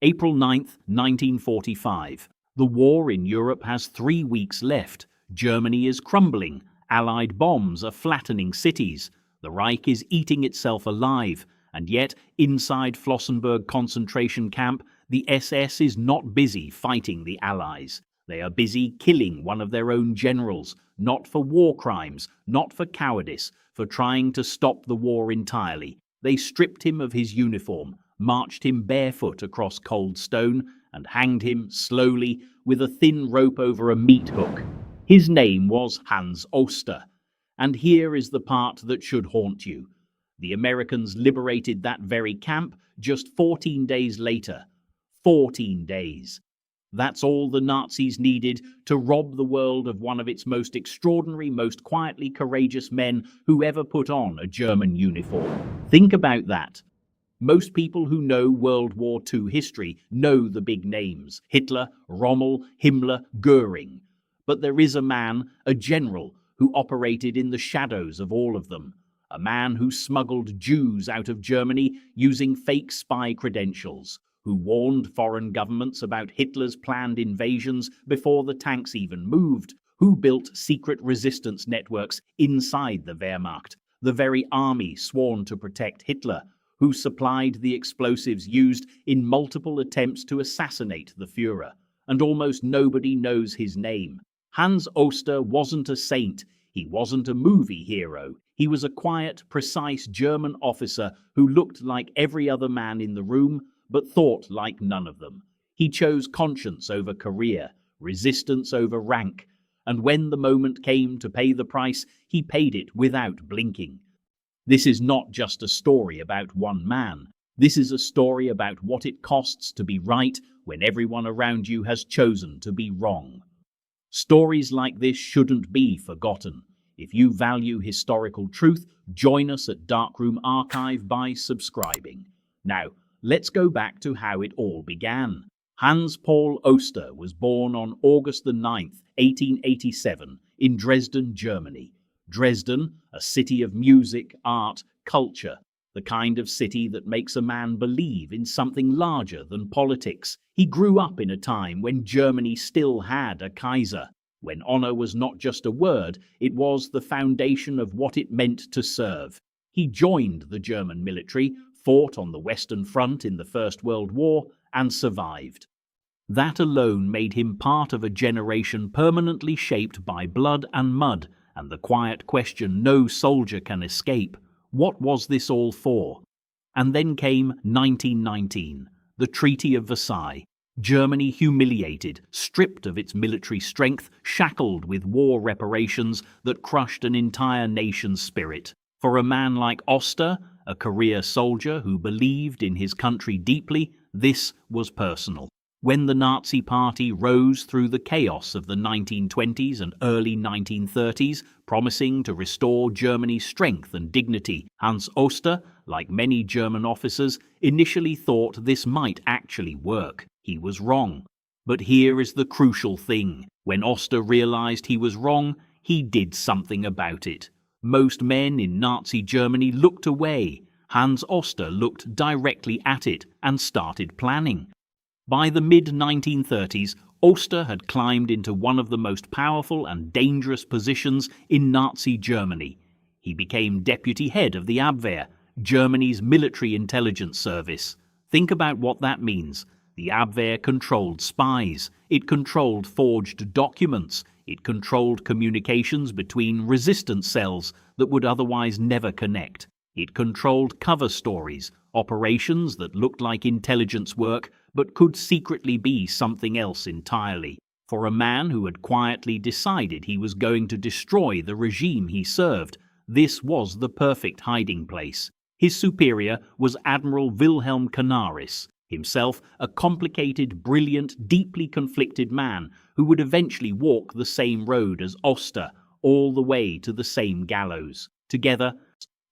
April 9th, 1945. The war in Europe has 3 weeks left. Germany is crumbling. Allied bombs are flattening cities. The Reich is eating itself alive. And yet, inside Flossenbürg concentration camp, the SS is not busy fighting the Allies. They are busy killing one of their own generals, not for war crimes, not for cowardice, for trying to stop the war entirely. They stripped him of his uniform, marched him barefoot across cold stone, and hanged him slowly with a thin rope over a meat hook. His name was Hans Oster. And here is the part that should haunt you. The Americans liberated that very camp just 14 days later. 14 days. That's all the Nazis needed to rob the world of one of its most extraordinary, most quietly courageous men who ever put on a German uniform. Think about that. Most people who know World War II history know the big names: Hitler, Rommel, Himmler, Goering. But there is a man, a general, who operated in the shadows of all of them. A man who smuggled Jews out of Germany using fake spy credentials, who warned foreign governments about Hitler's planned invasions before the tanks even moved, who built secret resistance networks inside the Wehrmacht, the very army sworn to protect Hitler, who supplied the explosives used in multiple attempts to assassinate the Führer. And almost nobody knows his name. Hans Oster wasn't a saint. He wasn't a movie hero. He was a quiet, precise German officer who looked like every other man in the room, but thought like none of them. He chose conscience over career, resistance over rank, and when the moment came to pay the price, he paid it without blinking. This is not just a story about one man. This is a story about what it costs to be right when everyone around you has chosen to be wrong. Stories like this shouldn't be forgotten. If you value historical truth, join us at Darkroom Archive by subscribing. Now, let's go back to how it all began. Hans Paul Oster was born on August the 9th, 1887, in Dresden, Germany. Dresden, a city of music, art, culture, the kind of city that makes a man believe in something larger than politics. He grew up in a time when Germany still had a Kaiser, when honor was not just a word, it was the foundation of what it meant to serve. He joined the German military, fought on the Western Front in the First World War, and survived. That alone made him part of a generation permanently shaped by blood and mud, and the quiet question no soldier can escape: what was this all for? And then came 1919, the Treaty of Versailles. Germany humiliated, stripped of its military strength, shackled with war reparations that crushed an entire nation's spirit. For a man like Oster, a career soldier who believed in his country deeply, this was personal. When the Nazi Party rose through the chaos of the 1920s and early 1930s, promising to restore Germany's strength and dignity, Hans Oster, like many German officers, initially thought this might actually work. He was wrong. But here is the crucial thing. When Oster realized he was wrong, he did something about it. Most men in Nazi Germany looked away. Hans Oster looked directly at it and started planning. By the mid-1930s, Oster had climbed into one of the most powerful and dangerous positions in Nazi Germany. He became deputy head of the Abwehr, Germany's military intelligence service. Think about what that means. The Abwehr controlled spies. It controlled forged documents. It controlled communications between resistance cells that would otherwise never connect. It controlled cover stories, operations that looked like intelligence work but could secretly be something else entirely. For a man who had quietly decided he was going to destroy the regime he served, this was the perfect hiding place. His superior was Admiral Wilhelm Canaris, himself a complicated, brilliant, deeply conflicted man who would eventually walk the same road as Oster, all the way to the same gallows. Together,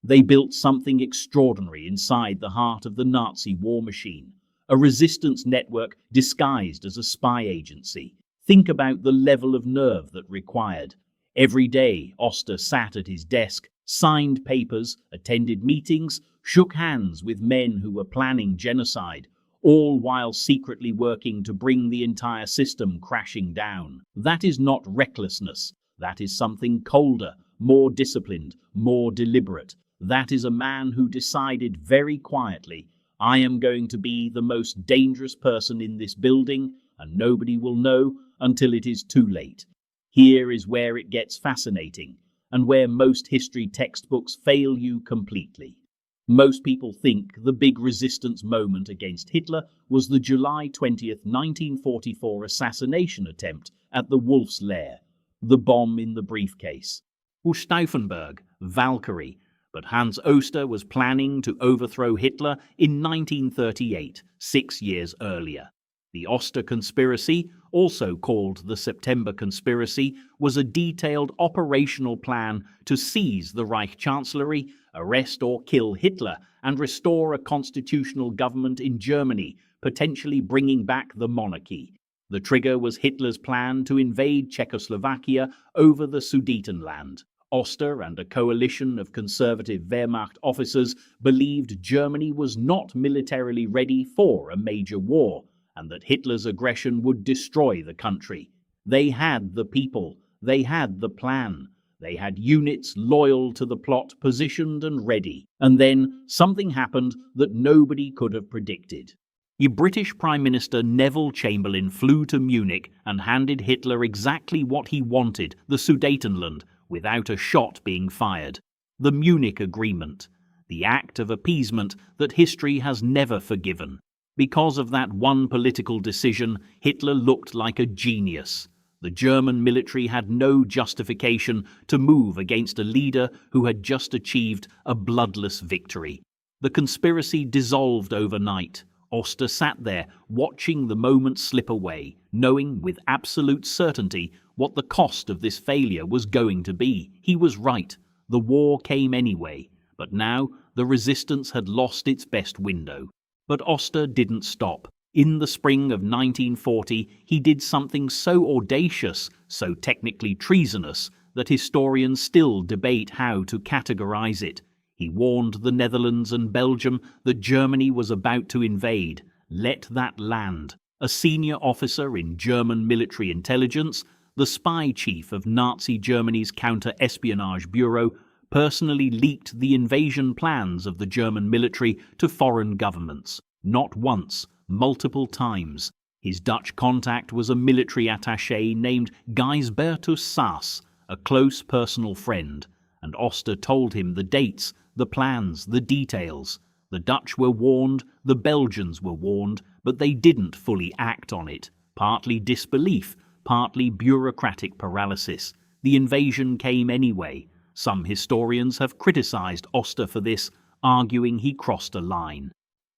they built something extraordinary inside the heart of the Nazi war machine, a resistance network disguised as a spy agency. Think about the level of nerve that required. Every day, Oster sat at his desk, signed papers, attended meetings, shook hands with men who were planning genocide, all while secretly working to bring the entire system crashing down. That is not recklessness. That is something colder, more disciplined, more deliberate. That is a man who decided very quietly, I am going to be the most dangerous person in this building, and nobody will know until it is too late. Here is where it gets fascinating, and where most history textbooks fail you completely. Most people think the big resistance moment against Hitler was the July 20th, 1944 assassination attempt at the Wolf's Lair, the bomb in the briefcase. Stauffenberg, Valkyrie, but Hans Oster was planning to overthrow Hitler in 1938, 6 years earlier. The Oster conspiracy, also called the September Conspiracy, was a detailed operational plan to seize the Reich Chancellery, arrest or kill Hitler, and restore a constitutional government in Germany, potentially bringing back the monarchy. The trigger was Hitler's plan to invade Czechoslovakia over the Sudetenland. Oster and a coalition of conservative Wehrmacht officers believed Germany was not militarily ready for a major war, and that Hitler's aggression would destroy the country. They had the people, they had the plan, they had units loyal to the plot positioned and ready. And then something happened that nobody could have predicted. The British Prime Minister Neville Chamberlain flew to Munich and handed Hitler exactly what he wanted, the Sudetenland, without a shot being fired. The Munich Agreement, the act of appeasement that history has never forgiven. Because of that one political decision, Hitler looked like a genius. The German military had no justification to move against a leader who had just achieved a bloodless victory. The conspiracy dissolved overnight. Oster sat there, watching the moment slip away, knowing with absolute certainty what the cost of this failure was going to be. He was right. The war came anyway, but now the resistance had lost its best window. But Oster didn't stop. In the spring of 1940, he did something so audacious, so technically treasonous, that historians still debate how to categorize it. He warned the Netherlands and Belgium that Germany was about to invade. Let that land. A senior officer in German military intelligence, the spy chief of Nazi Germany's counter-espionage bureau, personally leaked the invasion plans of the German military to foreign governments. Not once, multiple times. His Dutch contact was a military attaché named Gijsbertus Saas, a close personal friend, and Oster told him the dates, the plans, the details. The Dutch were warned, the Belgians were warned, but they didn't fully act on it. Partly disbelief, partly bureaucratic paralysis. The invasion came anyway. Some historians have criticized Oster for this, arguing he crossed a line.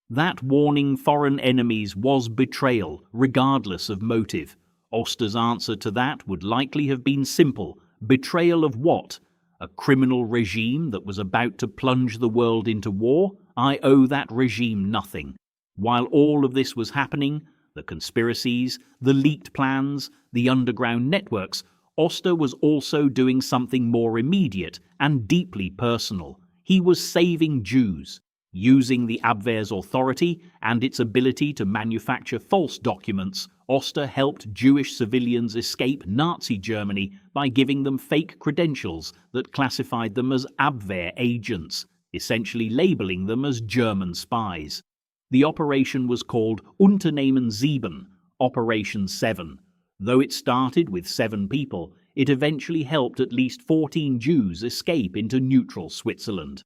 That warning foreign enemies was betrayal, regardless of motive. Oster's answer to that would likely have been simple. Betrayal of what? A criminal regime that was about to plunge the world into war? I owe that regime nothing. While all of this was happening, the conspiracies, the leaked plans, the underground networks, Oster was also doing something more immediate and deeply personal. He was saving Jews. Using the Abwehr's authority and its ability to manufacture false documents, Oster helped Jewish civilians escape Nazi Germany by giving them fake credentials that classified them as Abwehr agents, essentially labeling them as German spies. The operation was called Unternehmen 7, Operation 7. Though it started with 7 people, it eventually helped at least 14 Jews escape into neutral Switzerland.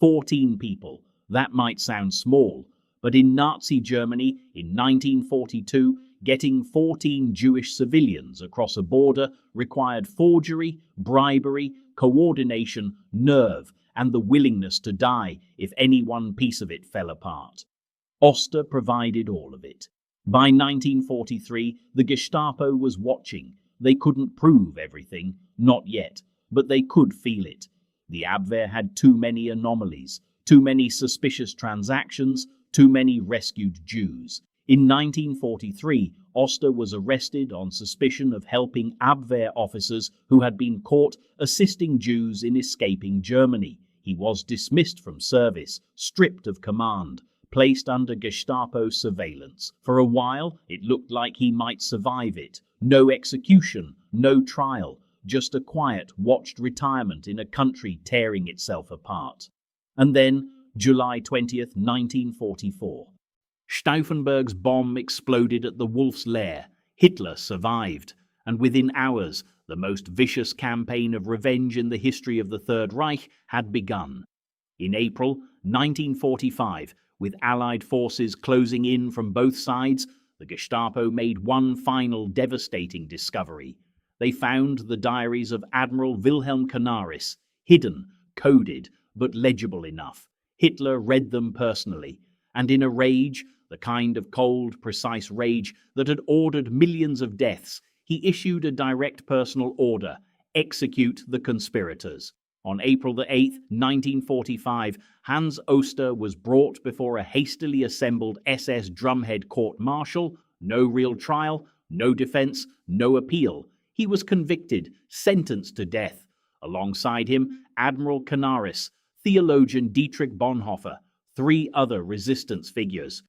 14 people. That might sound small, but in Nazi Germany in 1942, getting 14 Jewish civilians across a border required forgery, bribery, coordination, nerve, and the willingness to die if any one piece of it fell apart. Oster provided all of it. By 1943, the Gestapo was watching. They couldn't prove everything, not yet, but they could feel it. The Abwehr had too many anomalies, too many suspicious transactions, too many rescued Jews. In 1943, Oster was arrested on suspicion of helping Abwehr officers who had been caught assisting Jews in escaping Germany. He was dismissed from service, stripped of command, placed under Gestapo surveillance. For a while, it looked like he might survive it. No execution, no trial, just a quiet, watched retirement in a country tearing itself apart. And then, July 20th, 1944. Stauffenberg's bomb exploded at the Wolf's Lair. Hitler survived, and within hours, the most vicious campaign of revenge in the history of the Third Reich had begun. In April 1945, with Allied forces closing in from both sides, the Gestapo made one final devastating discovery. They found the diaries of Admiral Wilhelm Canaris, hidden, coded, but legible enough. Hitler read them personally, and in a rage, the kind of cold, precise rage that had ordered millions of deaths, he issued a direct personal order: execute the conspirators. On April 8, 1945, Hans Oster was brought before a hastily assembled SS drumhead court-martial. No real trial, no defense, no appeal. He was convicted, sentenced to death. Alongside him, Admiral Canaris, theologian Dietrich Bonhoeffer, 3 other resistance figures.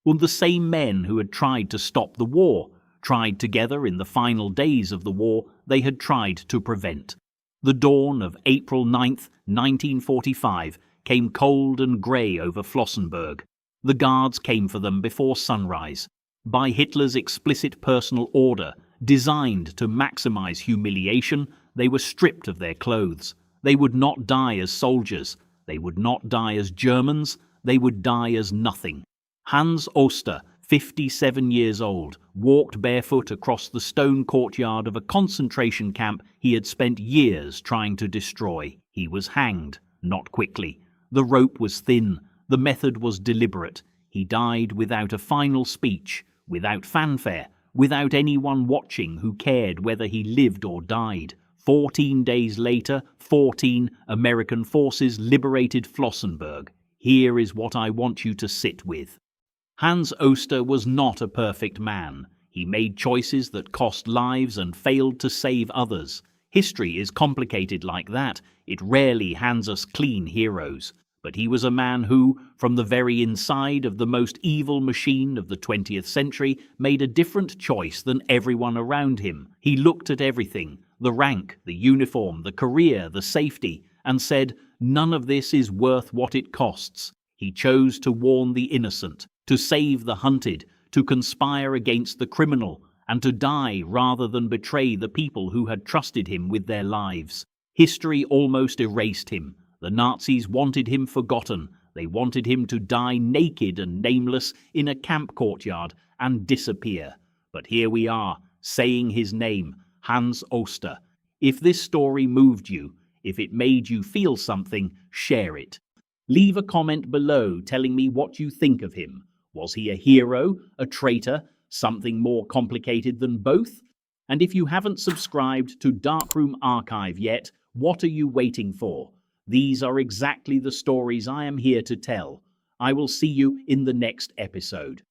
The same men who had tried to stop the war, tried together in the final days of the war they had tried to prevent. The dawn of April 9th, 1945, came cold and grey over Flossenburg. The guards came for them before sunrise. By Hitler's explicit personal order, designed to maximize humiliation, they were stripped of their clothes. They would not die as soldiers. They would not die as Germans. They would die as nothing. Hans Oster, 57 years old, walked barefoot across the stone courtyard of a concentration camp he had spent years trying to destroy. He was hanged, not quickly. The rope was thin. The method was deliberate. He died without a final speech, without fanfare, without anyone watching who cared whether he lived or died. 14 days later, 14 American forces liberated Flossenburg. Here is what I want you to sit with. Hans Oster was not a perfect man. He made choices that cost lives and failed to save others. History is complicated like that. It rarely hands us clean heroes. But he was a man who, from the very inside of the most evil machine of the 20th century, made a different choice than everyone around him. He looked at everything, the rank, the uniform, the career, the safety, and said, none of this is worth what it costs. He chose to warn the innocent, to save the hunted, to conspire against the criminal, and to die rather than betray the people who had trusted him with their lives. History almost erased him. The Nazis wanted him forgotten. They wanted him to die naked and nameless in a camp courtyard and disappear. But here we are, saying his name, Hans Oster. If this story moved you, if it made you feel something, share it. Leave a comment below telling me what you think of him. Was he a hero, a traitor, something more complicated than both? And if you haven't subscribed to Darkroom Archive yet, what are you waiting for? These are exactly the stories I am here to tell. I will see you in the next episode.